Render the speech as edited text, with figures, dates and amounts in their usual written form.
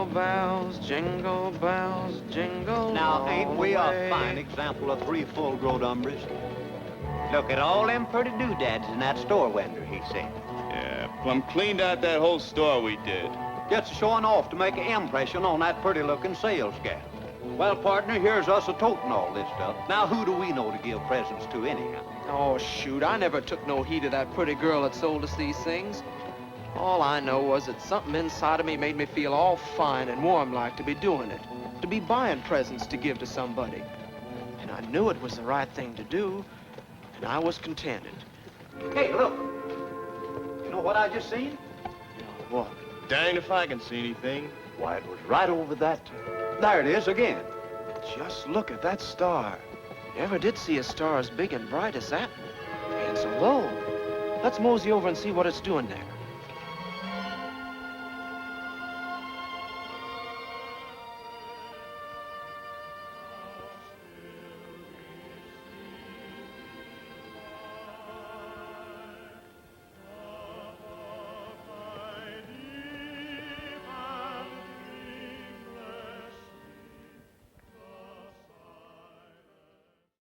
bells, jingle Now, all ain't the we way. a fine example of three full-grown hombres? Look at all them pretty doodads in that store window, he said. Yeah, plumb cleaned out that whole store we did. Just showing off to make an impression on that pretty-looking sales gal. Well, partner, here's us a-toting all this stuff. Now, who do we know to give presents to anyhow? Oh, shoot, I never took no heed of that pretty girl that sold us these things. All I know was that something inside of me made me feel all fine and warm-like to be doing it, to be buying presents to give to somebody. And I knew it was the right thing to do, and I was contented. Hey, look. You know what I just seen? What? Danged if I can see anything. Why, it was right over that. There it is again. Just look at that star. Never did see a star as big and bright as that. And so low. Let's mosey over and see what it's doing there.